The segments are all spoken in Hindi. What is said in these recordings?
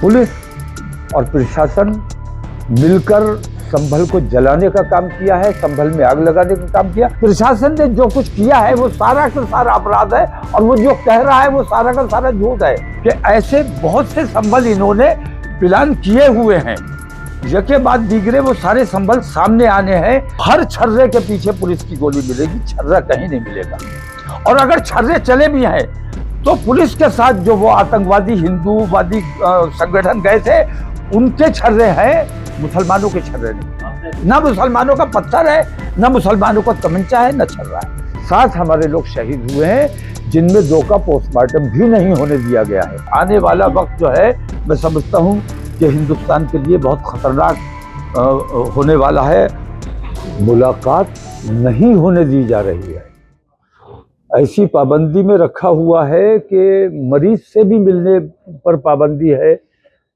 पुलिस और प्रशासन मिलकर संभल को जलाने का काम किया है, संभल में आग लगाने का काम किया। प्रशासन ने जो कुछ किया है वो सारा का सारा अपराध है, और वो जो कह रहा है वो सारा का सारा झूठ है कि ऐसे बहुत से संभल इन्होंने प्लान किए हुए हैं। यके बाद दीगरे वो सारे संभल सामने आने हैं। हर छर्रे के पीछे पुलिस की गोली मिलेगी, छर्रा कहीं नहीं मिलेगा। और अगर छर्रे चले भी हैं तो पुलिस के साथ जो वो आतंकवादी हिंदूवादी संगठन गए थे उनके छर्रे हैं, मुसलमानों के छर्रे नहीं। ना मुसलमानों का पत्थर है, ना मुसलमानों का तमंचा है, ना छर्रा है। 7 हमारे लोग शहीद हुए हैं, जिनमें 2 का पोस्टमार्टम भी नहीं होने दिया गया है। आने वाला वक्त जो है मैं समझता हूँ कि हिंदुस्तान के लिए बहुत खतरनाक होने वाला है। मुलाकात नहीं होने दी जा रही है, ऐसी पाबंदी में रखा हुआ है कि मरीज से भी मिलने पर पाबंदी है।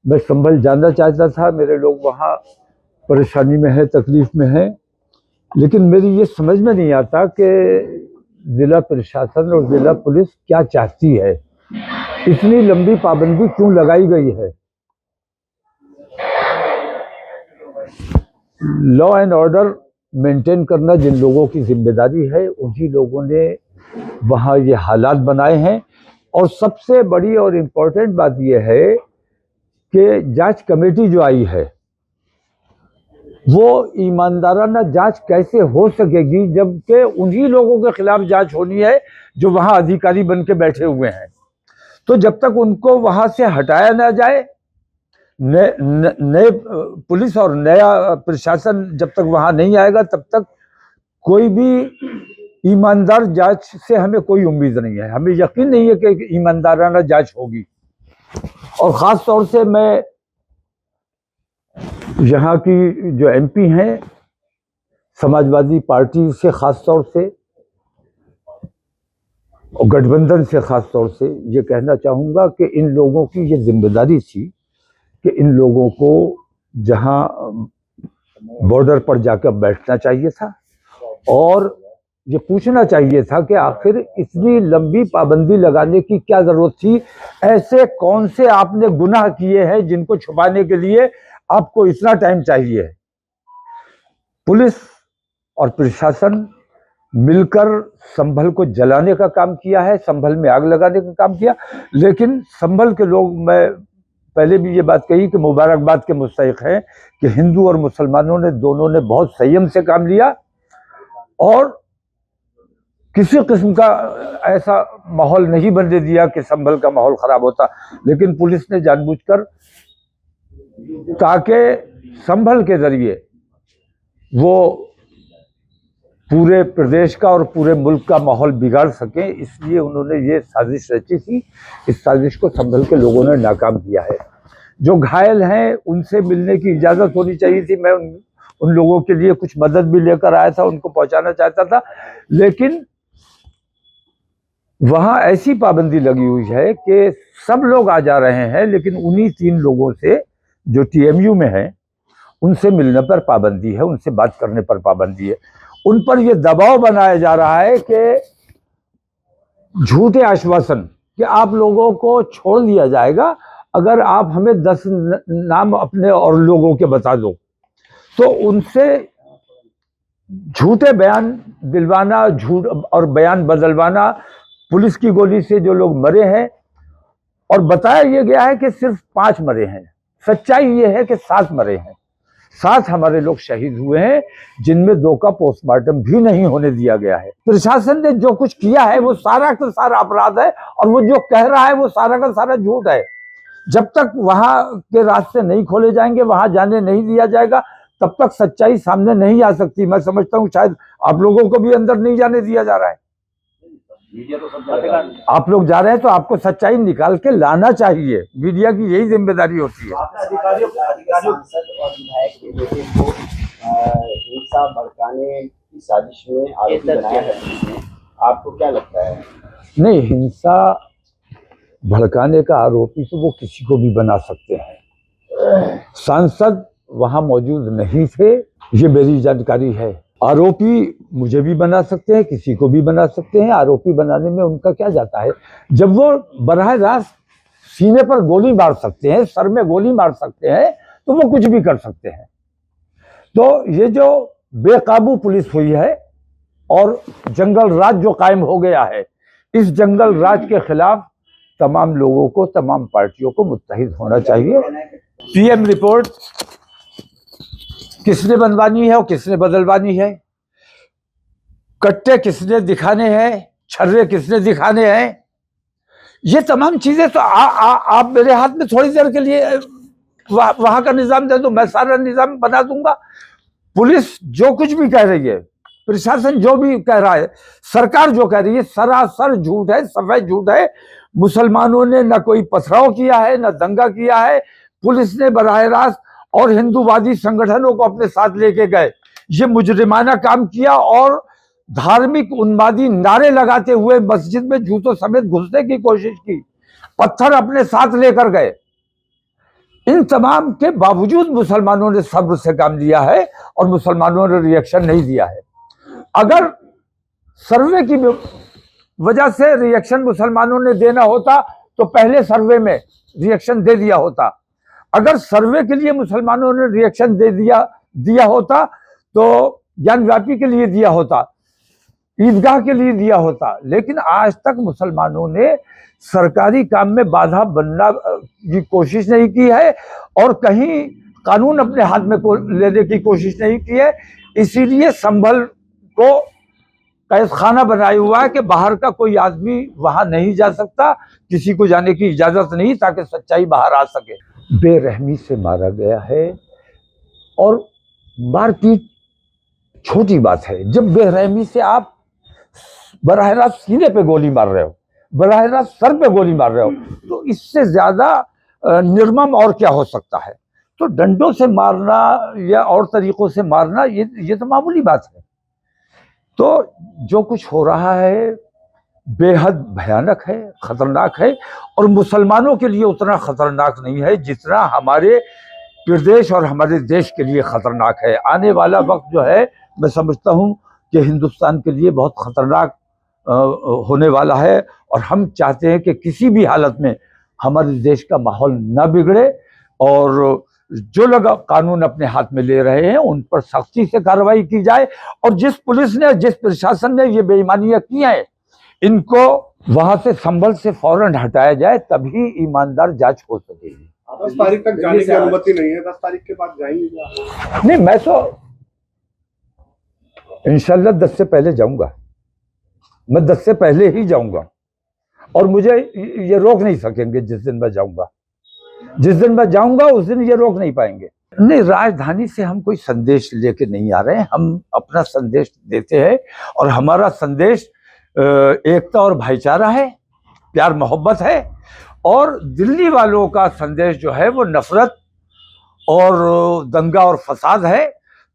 मैं संभल जाना चाहता था, मेरे लोग वहाँ परेशानी में है, तकलीफ में है, लेकिन मेरी ये समझ में नहीं आता कि जिला प्रशासन और जिला पुलिस क्या चाहती है, इतनी लंबी पाबंदी क्यों लगाई गई है। लॉ एंड ऑर्डर मेंटेन करना जिन लोगों की जिम्मेदारी है, उन्हीं लोगों ने वहाँ ये हालात बनाए हैं। और सबसे बड़ी और इम्पोर्टेंट बात यह है कि जांच कमेटी जो आई है वो ईमानदाराना जांच कैसे हो सकेगी, जबकि उन्हीं लोगों के खिलाफ जांच होनी है जो वहाँ अधिकारी बन के बैठे हुए हैं। तो जब तक उनको वहाँ से हटाया ना जाए, नए पुलिस और नया प्रशासन जब तक वहाँ नहीं आएगा, तब तक कोई भी ईमानदार जांच से हमें कोई उम्मीद नहीं है। हमें यकीन नहीं है कि ईमानदाराना जांच होगी। और ख़ास तौर से मैं यहाँ की जो एमपी हैं समाजवादी पार्टी से ख़ास तौर से और गठबंधन से ख़ास तौर से ये कहना चाहूँगा कि इन लोगों की ये जिम्मेदारी थी कि इन लोगों को जहाँ बॉर्डर पर जाकर बैठना चाहिए था और ये पूछना चाहिए था कि आखिर इतनी लंबी पाबंदी लगाने की क्या जरूरत थी। ऐसे कौन से आपने गुनाह किए हैं जिनको छुपाने के लिए आपको इतना टाइम चाहिए। पुलिस और प्रशासन मिलकर संभल को जलाने का काम किया है, संभल में आग लगाने का काम किया। लेकिन संभल के लोग, मैं पहले भी ये बात कही कि मुबारकबाद के मुस्तहिक हैं कि हिंदू और मुसलमानों ने दोनों ने बहुत संयम से काम लिया और किसी किस्म का ऐसा माहौल नहीं बनने दिया कि संभल का माहौल खराब होता। लेकिन पुलिस ने जानबूझकर, ताकि संभल के जरिए वो पूरे प्रदेश का और पूरे मुल्क का माहौल बिगाड़ सके, इसलिए उन्होंने ये साजिश रची थी। इस साजिश को संभल के लोगों ने नाकाम किया है। जो घायल हैं उनसे मिलने की इजाज़त होनी चाहिए थी। मैं उन लोगों के लिए कुछ मदद भी लेकर आया था, उनको पहुंचाना चाहता था, लेकिन वहाँ ऐसी पाबंदी लगी हुई है कि सब लोग आ जा रहे हैं, लेकिन उन्हीं 3 लोगों से जो टीएमयू में हैं उनसे मिलने पर पाबंदी है, उनसे बात करने पर पाबंदी है। उन पर यह दबाव बनाया जा रहा है कि झूठे आश्वासन कि आप लोगों को छोड़ दिया जाएगा अगर आप हमें 10 नाम अपने और लोगों के बता दो। तो उनसे झूठे बयान दिलवाना, झूठ और बयान बदलवाना। पुलिस की गोली से जो लोग मरे हैं, और बताया यह गया है कि सिर्फ 5 मरे हैं, सच्चाई यह है कि 7 मरे हैं। 7 हमारे लोग शहीद हुए हैं, जिनमें 2 का पोस्टमार्टम भी नहीं होने दिया गया है। प्रशासन ने जो कुछ किया है वो सारा का सारा अपराध है, और वो जो कह रहा है वो सारा का सारा झूठ है। जब तक वहां के रास्ते नहीं खोले जाएंगे, वहां जाने नहीं दिया जाएगा, तब तक सच्चाई सामने नहीं आ सकती। मैं समझता हूँ शायद आप लोगों को भी अंदर नहीं जाने दिया जा रहा है। मीडिया तो सब जाएगा, आप लोग जा रहे हैं तो आपको सच्चाई निकाल के लाना चाहिए। मीडिया की यही जिम्मेदारी होती है। अधिकारियों सांसद और विधायक के बेटे को हिंसा भड़काने की साजिश में आरोपी बनाया है पुलिस ने, आपको क्या लगता है? नहीं, हिंसा भड़काने का आरोपी तो वो किसी को भी बना सकते हैं। सांसद वहां मौजूद नहीं थे, ये मेरी जानकारी है। आरोपी मुझे भी बना सकते हैं, किसी को भी बना सकते हैं। आरोपी बनाने में उनका क्या जाता है, जब वो बराह रास्त सीने पर गोली मार सकते हैं, सर में गोली मार सकते हैं, तो वो कुछ भी कर सकते हैं। तो ये जो बेकाबू पुलिस हुई है और जंगल राज जो कायम हो गया है, इस जंगल राज के खिलाफ तमाम लोगों को, तमाम पार्टियों को मुत्तहिद होना चाहिए। पीएम रिपोर्ट किसने बनवानी है और किसने बदलवानी है, कट्टे किसने दिखाने हैं, छर्रे किसने दिखाने हैं, ये तमाम चीजें तो आप मेरे हाथ में थोड़ी देर के लिए वहां का निजाम दे दो, मैं सारा निजाम बना दूंगा। पुलिस जो कुछ भी कह रही है, प्रशासन जो भी कह रहा है, सरकार जो कह रही है, सरासर झूठ है, सफेद झूठ है। मुसलमानों ने न कोई पथराव किया है, न दंगा किया है। पुलिस ने बराह रास्त और हिंदूवादी संगठनों को अपने साथ लेके गए, ये मुजरिमाना काम किया और धार्मिक उन्मादी नारे लगाते हुए मस्जिद में जूतों समेत घुसने की कोशिश की, पत्थर अपने साथ लेकर गए। इन तमाम के बावजूद मुसलमानों ने सब्र से काम लिया है और मुसलमानों ने रिएक्शन नहीं दिया है। अगर सर्वे की वजह से रिएक्शन मुसलमानों ने देना होता तो पहले सर्वे में रिएक्शन दे दिया होता। अगर सर्वे के लिए मुसलमानों ने रिएक्शन दे दिया होता तो ज्ञानव्यापी के लिए दिया होता, ईदगाह के लिए दिया होता। लेकिन आज तक मुसलमानों ने सरकारी काम में बाधा बनना की कोशिश नहीं की है और कहीं कानून अपने हाथ में लेने की कोशिश नहीं की है। इसीलिए संभल को कैद खाना बनाया हुआ है कि बाहर का कोई आदमी वहां नहीं जा सकता, किसी को जाने की इजाजत नहीं, ताकि सच्चाई बाहर आ सके। बेरहमी से मारा गया है और मारपीट छोटी बात है। जब बेरहमी से आप बराह रास्त सीने पे गोली मार रहे हो, बराह रास्त सर पे गोली मार रहे हो, तो इससे ज्यादा निर्मम और क्या हो सकता है। तो डंडों से मारना या और तरीकों से मारना ये तो मामूली बात है। तो जो कुछ हो रहा है बेहद भयानक है, खतरनाक है और मुसलमानों के लिए उतना खतरनाक नहीं है जितना हमारे प्रदेश और हमारे देश के लिए खतरनाक है। आने वाला वक्त जो है मैं समझता हूँ कि हिंदुस्तान के लिए बहुत खतरनाक होने वाला है और हम चाहते हैं कि किसी भी हालत में हमारे देश का माहौल ना बिगड़े और जो लोग कानून अपने हाथ में ले रहे हैं उन पर सख्ती से कार्रवाई की जाए और जिस पुलिस ने, जिस प्रशासन ने ये बेईमानियां की हैं, इनको वहां से संभल से फौरन हटाया जाए, तभी ईमानदार जांच हो सकेगी। 10 तारीख तक जाने की अनुमति नहीं है, 10 तारीख के बाद जाएंगे? नहीं, मैं तो इंशाल्लाह 10 से पहले जाऊंगा, मैं 10 से पहले ही जाऊंगा और मुझे ये रोक नहीं सकेंगे। जिस दिन मैं जाऊंगा, जिस दिन मैं जाऊंगा उस दिन ये रोक नहीं पाएंगे। नहीं, राजधानी से हम कोई संदेश लेके नहीं आ रहे हैं, हम अपना संदेश देते हैं और हमारा संदेश एकता और भाईचारा है, प्यार मोहब्बत है। और दिल्ली वालों का संदेश जो है वो नफरत और दंगा और फसाद है।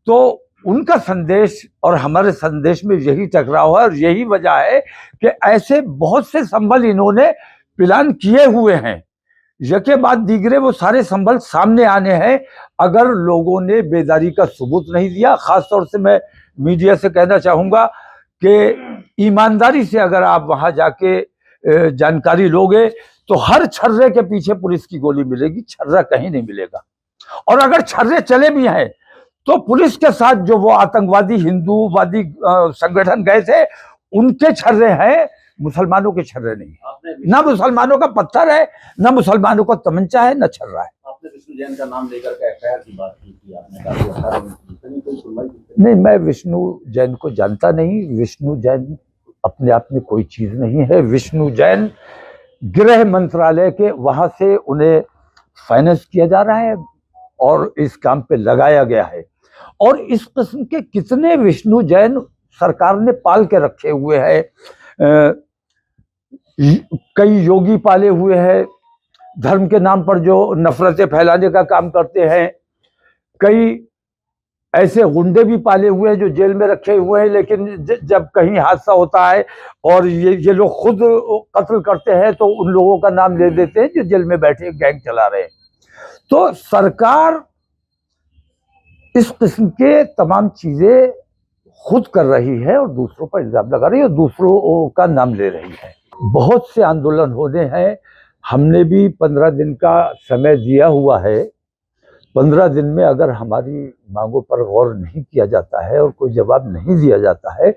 तो उनका संदेश और हमारे संदेश में यही टकराव है और यही वजह है कि ऐसे बहुत से संबल इन्होंने प्लान किए हुए हैं, यके बाद दीगरे वो सारे संबल सामने आने हैं। अगर लोगों ने बेदारी का सबूत नहीं दिया, खासतौर से मैं मीडिया से कहना चाहूंगा कि ईमानदारी से अगर आप वहां जाके जानकारी लोगे तो हर छर्रे के पीछे पुलिस की गोली मिलेगी, छर्रा कहीं नहीं मिलेगा। और अगर छर्रे चले भी हैं तो पुलिस के साथ जो वो आतंकवादी हिंदूवादी संगठन गए थे उनके छर्रे हैं, मुसलमानों के छर्रे नहीं। ना मुसलमानों का पत्थर है, ना मुसलमानों का तमंचा है, ना छर्रा है। आपने विष्णु जैन का नाम लेकर के एफआईआर की बात की थी, आपने कहा नहीं, मैं विष्णु जैन को जानता नहीं। विष्णु जैन अपने आप में कोई चीज नहीं है। विष्णु जैन गृह मंत्रालय के वहां से उन्हें फाइनेंस किया जा रहा है और इस काम पे लगाया गया है। और इस किस्म के कितने विष्णु जैन सरकार ने पाल के रखे हुए हैं। कई योगी पाले हुए हैं धर्म के नाम पर जो नफरतें फैलाने का काम करते हैं। कई ऐसे गुंडे भी पाले हुए हैं जो जेल में रखे हुए हैं, लेकिन जब कहीं हादसा होता है और ये लोग खुद कत्ल करते हैं तो उन लोगों का नाम ले देते हैं जो जेल में बैठे गैंग चला रहे हैं। तो सरकार इस किस्म के तमाम चीजें खुद कर रही है और दूसरों पर इल्जाम लगा रही है और दूसरों का नाम ले रही है। बहुत से आंदोलन होने हैं, हमने भी 15 दिन का समय दिया हुआ है। 15 दिन में अगर हमारी मांगों पर गौर नहीं किया जाता है और कोई जवाब नहीं दिया जाता है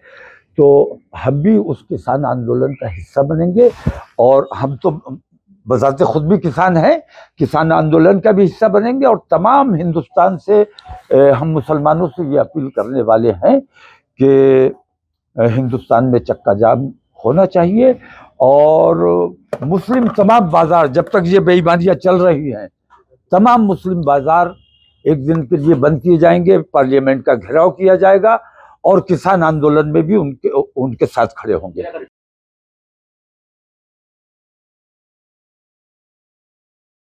तो हम भी उस किसान आंदोलन का हिस्सा बनेंगे। और हम तो बजाते खुद भी किसान हैं, किसान आंदोलन का भी हिस्सा बनेंगे। और तमाम हिंदुस्तान से हम मुसलमानों से ये अपील करने वाले हैं कि हिंदुस्तान में चक्का जाम होना चाहिए और मुस्लिम तमाम बाजार, जब तक ये बेईमानियां चल रही हैं, तमाम मुस्लिम बाजार एक दिन के लिए बंद किए जाएंगे, पार्लियामेंट का घेराव किया जाएगा और किसान आंदोलन में भी उनके साथ खड़े होंगे।